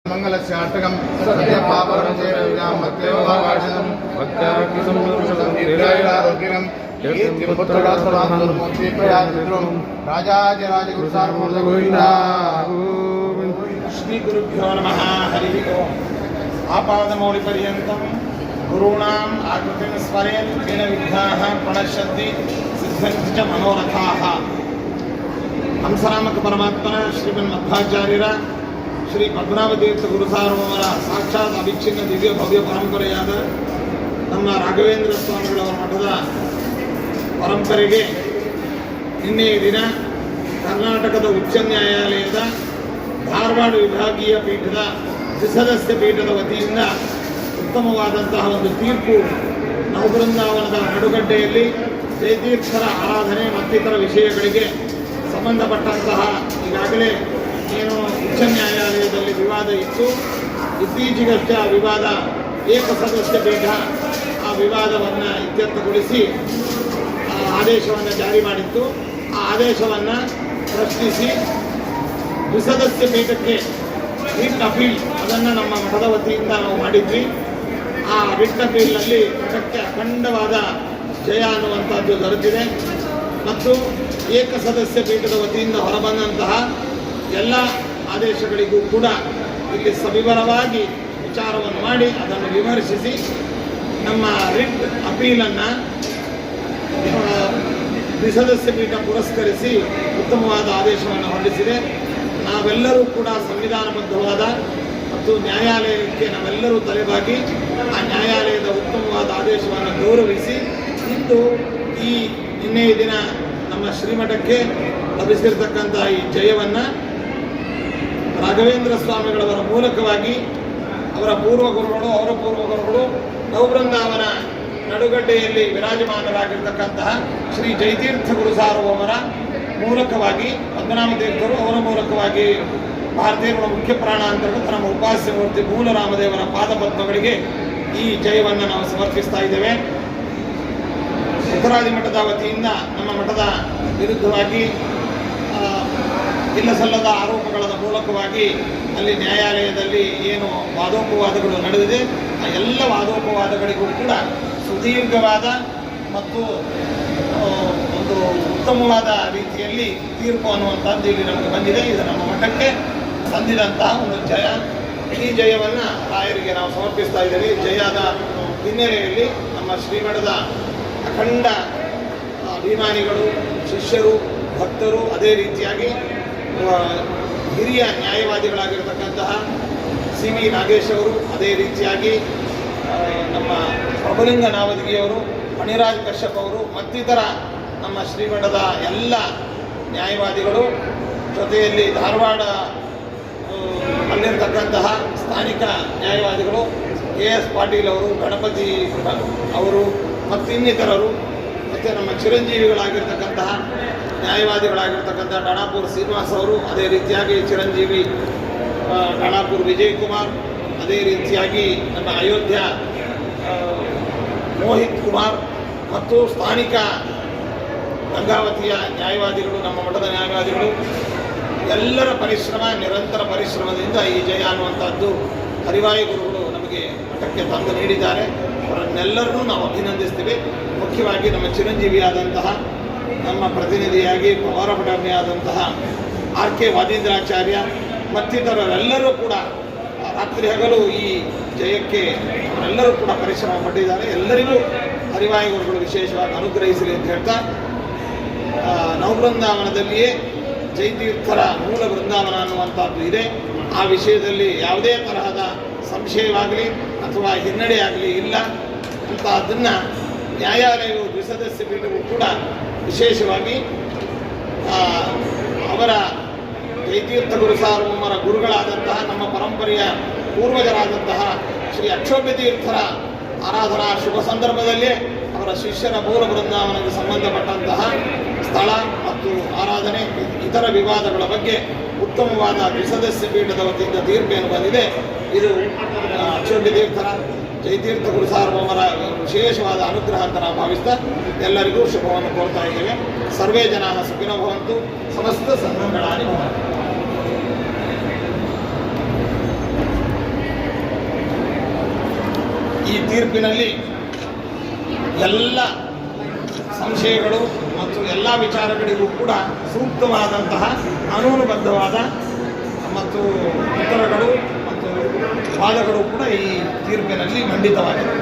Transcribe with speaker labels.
Speaker 1: मंगलस्य अष्टकं सत्यपापरं चेरविदां भक्त्योभाषणं भक्त्याकिसंयोषणं दीर्घायुरारोग्यं कीर्तिपुत्रदासरान्तं राजाजराजगुरुसार्वभौमगोविन्दा
Speaker 2: श्री गुरुभ्यो नमः। हरि ओम। आपादमौलिपर्यन्तं गुरूणाम् आकृतिं स्मरेत् तेन विघ्नाः प्रणश्यन्ति सिद्ध्यन्ति च मनोरथाः। हंसनामक परमात्मನ ಶ್ರೀಮನ್ಮಧ್ವಾಚಾರ್ಯರ ಶ್ರೀ ಪದ್ಮನಾಭತೀರ್ಥ ಗುರುಸಾರ್ವಭೌಮರ ಸಾಕ್ಷಾತ್ ಅವಿಚ್ಛಿನ್ನ ದಿವ್ಯ ಭವ್ಯ ಪರಂಪರೆಯಾದ ನಮ್ಮ ರಾಘವೇಂದ್ರ ಸ್ವಾಮಿಗಳವರ ಮಠದ ಪರಂಪರೆಗೆ ನಿನ್ನೆಯ ದಿನ ಕರ್ನಾಟಕದ ಉಚ್ಚ ನ್ಯಾಯಾಲಯದ ಧಾರವಾಡ ವಿಭಾಗೀಯ ಪೀಠದ ತ್ರಿಸದಸ್ಯ ಪೀಠದ ವತಿಯಿಂದ ಉತ್ತಮವಾದಂತಹ ಒಂದು ತೀರ್ಪು ನವಬೃಂದಾವನದ ನಡುಗಡ್ಡೆಯಲ್ಲಿ ಜಯತೀರ್ಥರ ಆರಾಧನೆ ಮತ್ತಿತರ ವಿಷಯಗಳಿಗೆ ಸಂಬಂಧಪಟ್ಟಂತಹ ಈಗಾಗಲೇ ಏನು ಉಚ್ಚ ನ್ಯಾಯಾಲಯದಲ್ಲಿ ವಿವಾದ ಇತ್ತು, ಇತ್ತೀಚೆಗಷ್ಟೇ ಆ ವಿವಾದ ಏಕಸದಸ್ಯ ಪೀಠ ಆ ವಿವಾದವನ್ನು ಇತ್ಯರ್ಥಗೊಳಿಸಿ ಆದೇಶವನ್ನು ಜಾರಿ ಮಾಡಿತ್ತು. ಆ ಆದೇಶವನ್ನು ಪ್ರಶ್ನಿಸಿ ದ್ವಿಸದಸ್ಯ ಪೀಠಕ್ಕೆ ರಿಟ್ ಅಪೀಲ್ ಅದನ್ನು ನಮ್ಮ ಮಠದ ವತಿಯಿಂದ ನಾವು ಮಾಡಿದ್ವಿ. ಆ ರಿಟ್ ಅಪೀಲ್ನಲ್ಲಿ ಮಠಕ್ಕೆ ಅಖಂಡವಾದ ಜಯ ಅನ್ನುವಂಥದ್ದು ದೊರೆತಿದೆ ಮತ್ತು ಏಕಸದಸ್ಯ ಪೀಠದ ವತಿಯಿಂದ ಹೊರಬಂದಂತಹ ಎಲ್ಲ ಆದೇಶಗಳಿಗೂ ಕೂಡ ಇಲ್ಲಿ ಸವಿವರವಾಗಿ ವಿಚಾರವನ್ನು ಮಾಡಿ ಅದನ್ನು ವಿಮರ್ಶಿಸಿ ನಮ್ಮ ರಿಟ್ ಅಪೀಲನ್ನು ದ್ವಿಸದಸ್ಯ ಪೀಠ ಪುರಸ್ಕರಿಸಿ ಉತ್ತಮವಾದ ಆದೇಶವನ್ನು ಹೊರಡಿಸಿದೆ. ನಾವೆಲ್ಲರೂ ಕೂಡ ಸಂವಿಧಾನಬದ್ಧವಾದ ಮತ್ತು ನ್ಯಾಯಾಲಯಕ್ಕೆ ನಾವೆಲ್ಲರೂ ತಲೆಬಾಗಿ ಆ ನ್ಯಾಯಾಲಯದ ಉತ್ತಮವಾದ ಆದೇಶವನ್ನು ಗೌರವಿಸಿ ಇಂದು ಈ ನಿನ್ನೆಯ ದಿನ ನಮ್ಮ ಶ್ರೀಮಠಕ್ಕೆ ಲಭಿಸಿರ್ತಕ್ಕಂಥ ಈ ಜಯವನ್ನು ರಾಘವೇಂದ್ರ ಸ್ವಾಮಿಗಳವರ ಮೂಲಕವಾಗಿ ಅವರ ಪೂರ್ವಗುರುಗಳು ನವಬೃಂದಾವನ ನಡುಗಡ್ಡೆಯಲ್ಲಿ ವಿರಾಜಮಾನರಾಗಿರ್ತಕ್ಕಂತಹ ಶ್ರೀ ಜಯತೀರ್ಥ ಗುರುಸಾರ್ವಭೌಮರ ಮೂಲಕವಾಗಿ ಪದ್ಮನಾಭ ತೀರ್ಥರು ಅವರ ಮೂಲಕವಾಗಿ ಭಾರತೀಯರ ಮುಖ್ಯ ಪ್ರಾಣ ಅಂತರ್ಗತ ನಮ್ಮ ಉಪಾಸ್ಯ ಮೂರ್ತಿ ಮೂಲರಾಮದೇವರ ಪಾದಪದ್ಮಗಳಿಗೆ ಈ ಜಯವನ್ನು ನಾವು ಸಮರ್ಪಿಸ್ತಾ ಇದ್ದೇವೆ. ಉತ್ತರಾದಿ ಮಠದ ವತಿಯಿಂದ ನಮ್ಮ ಮಠದ ವಿರುದ್ಧವಾಗಿ ಇಲ್ಲ ಸಲ್ಲದ ಆರೋಪಗಳ ಮೂಲಕವಾಗಿ ಅಲ್ಲಿ ನ್ಯಾಯಾಲಯದಲ್ಲಿ ಏನು ವಾದೋಪವಾದಗಳು ನಡೆದಿದೆ ಆ ಎಲ್ಲ ವಾದೋಪವಾದಗಳಿಗೂ ಕೂಡ ಸುದೀರ್ಘವಾದ ಮತ್ತು ಒಂದು ಉತ್ತಮವಾದ ರೀತಿಯಲ್ಲಿ ತೀರ್ಪು ಅನ್ನುವಂಥದ್ದು ಇಲ್ಲಿ ನಮಗೆ ಬಂದಿದೆ. ಇದು ನಮ್ಮ ಮಠಕ್ಕೆ ಸಂದಿದಂತಹ ಒಂದು ಜಯ. ಈ ಜಯವನ್ನು ರಾಯರಿಗೆ ನಾವು ಸಮರ್ಪಿಸ್ತಾ ಇದ್ದೇವೆ. ಜಯದ ಹಿನ್ನೆಲೆಯಲ್ಲಿ ನಮ್ಮ ಶ್ರೀಮಠದ ಅಖಂಡ ಅಭಿಮಾನಿಗಳು, ಶಿಷ್ಯರು, ಭಕ್ತರು, ಅದೇ ರೀತಿಯಾಗಿ ಹಿರಿಯ ನ್ಯಾಯವಾದಿಗಳಾಗಿರ್ತಕ್ಕಂತಹ ಸಿ ವಿ ನಾಗೇಶ್ ಅವರು, ಅದೇ ರೀತಿಯಾಗಿ ನಮ್ಮ ಪ್ರಭುಲಿಂಗ ನಾವದಗಿಯವರು, ಮಣಿರಾಜ್ ಕಶ್ಯಪ್ ಅವರು ಮತ್ತಿತರ ನಮ್ಮ ಶ್ರೀಮಠದ ಎಲ್ಲ ನ್ಯಾಯವಾದಿಗಳು, ಜೊತೆಯಲ್ಲಿ ಧಾರವಾಡ ಅಲ್ಲಿರ್ತಕ್ಕಂತಹ ಸ್ಥಾನಿಕ ನ್ಯಾಯವಾದಿಗಳು KS ಪಾಟೀಲ್ ಅವರು, ಗಣಪತಿ ಅವರು ಮತ್ತು ಇನ್ನಿತರರು, ಮತ್ತು ನಮ್ಮ ಚಿರಂಜೀವಿಗಳಾಗಿರ್ತಕ್ಕಂತಹ ನ್ಯಾಯವಾದಿಗಳಾಗಿರ್ತಕ್ಕಂಥ ಡಾಣಾಪುರ್ ಶ್ರೀನಿವಾಸ್ ಅವರು, ಅದೇ ರೀತಿಯಾಗಿ ಚಿರಂಜೀವಿ ಡಾಣಾಪುರ್ ವಿಜಯ್ ಕುಮಾರ್, ಅದೇ ರೀತಿಯಾಗಿ ನಮ್ಮ ಅಯೋಧ್ಯ ಮೋಹಿತ್ ಕುಮಾರ್ ಮತ್ತು ಸ್ಥಾನಿಕ ಗಂಗಾವತಿಯ ನ್ಯಾಯವಾದಿಗಳು, ನಮ್ಮ ಮಠದ ನ್ಯಾಯವಾದಿಗಳು ಎಲ್ಲರ ಪರಿಶ್ರಮ, ನಿರಂತರ ಪರಿಶ್ರಮದಿಂದ ಈ ಜಯ ಅನ್ನುವಂಥದ್ದು ಹರಿವಾಯು ಗುರುಗಳು ನಮಗೆ ಮಠಕ್ಕೆ ತಂದು ನೀಡಿದ್ದಾರೆ. ಅವರನ್ನೆಲ್ಲರನ್ನೂ ನಾವು ಅಭಿನಂದಿಸ್ತೀವಿ. ಮುಖ್ಯವಾಗಿ ನಮ್ಮ ಚಿರಂಜೀವಿಯಾದಂತಹ ನಮ್ಮ ಪ್ರತಿನಿಧಿಯಾಗಿ ಪವಾರಪಟರ್ಣಿಯಾದಂತಹ RK ವಾದೀಂದ್ರಾಚಾರ್ಯ ಮತ್ತಿತರರೆಲ್ಲರೂ ಕೂಡ ರಾತ್ರಿ ಹಗಲು ಈ ಜಯಕ್ಕೆ ಅವರೆಲ್ಲರೂ ಕೂಡ ಪರಿಶ್ರಮ ಪಟ್ಟಿದ್ದಾರೆ. ಎಲ್ಲರಿಗೂ ಹರಿವಾಯು ಗುರುಗಳು ವಿಶೇಷವಾಗಿ ಅನುಗ್ರಹಿಸಲಿ ಅಂತ ಹೇಳ್ತಾ, ನವಬೃಂದಾವನದಲ್ಲಿಯೇ ಜಯತೀರ್ಥರ ಮೂಲ ಬೃಂದಾವನ ಅನ್ನುವಂಥದ್ದು ಇದೆ. ಆ ವಿಷಯದಲ್ಲಿ ಯಾವುದೇ ತರಹದ ಸಂಶಯವಾಗಲಿ ಅಥವಾ ಹಿನ್ನಡೆಯಾಗಲಿ ಇಲ್ಲ ಅಂತ ಅದನ್ನು ನ್ಯಾಯಾಲಯವು ದ್ವಿಸದಸ್ಯ ಪೀಠವು ಕೂಡ ವಿಶೇಷವಾಗಿ ಅವರ ಜಯತೀರ್ಥ ಗುರುಸಾರ್ವಭೌಮರ ಗುರುಗಳಾದಂತಹ ನಮ್ಮ ಪರಂಪರೆಯ ಪೂರ್ವಜರಾದಂತಹ ಶ್ರೀ ಅಕ್ಷೋಭ್ಯ ತೀರ್ಥರ ಆರಾಧನಾ ಶುಭ ಸಂದರ್ಭದಲ್ಲೇ ಅವರ ಶಿಷ್ಯರ ಮೂಲ ಬೃಂದಾವನಕ್ಕೆ ಸಂಬಂಧಪಟ್ಟಂತಹ ಸ್ಥಳ ಮತ್ತು ಆರಾಧನೆ ಇತರ ವಿವಾದಗಳ ಬಗ್ಗೆ ಉತ್ತಮವಾದ ದ್ವಿಸದಸ್ಯ ಪೀಠದ ವತಿಯಿಂದ ತೀರ್ಪೇನು ಬಂದಿದೆ. ಇದು ಅಕ್ಷೋಭ್ಯ ತೀರ್ಥರ ಜಯತೀರ್ಥ ಗುರುಸಾರ್ವಭೌಮರ ವಿಶೇಷವಾದ ಅನುಗ್ರಹ ಅಂತ ನಾವು ಭಾವಿಸ್ತಾ ಎಲ್ಲರಿಗೂ ಶುಭವನ್ನು ಕೋರ್ತಾ ಇದ್ದೇವೆ. ಸರ್ವೇ ಜನಾಃ ಸುಖಿನೋ ಭವಂತು, ಸಮಸ್ತ ಸನ್ಮಂಗಳಾನಿ ಭವಂತು. ತೀರ್ಪಿನಲ್ಲಿ ಎಲ್ಲ ಸಂಶಯಗಳು ಮತ್ತು ಎಲ್ಲ ವಿಚಾರಗಳಿಗೂ ಕೂಡ ಸೂಕ್ತವಾದಂತಹ ಕಾನೂನುಬದ್ಧವಾದ ಮತ್ತು ಉತ್ತರಗಳು ಮತ್ತು ವಾದಗಳು ಕೂಡ ಈ ತೀರ್ಪಿನಲ್ಲಿ ಮಂಡಿತವಾಗಿದೆ.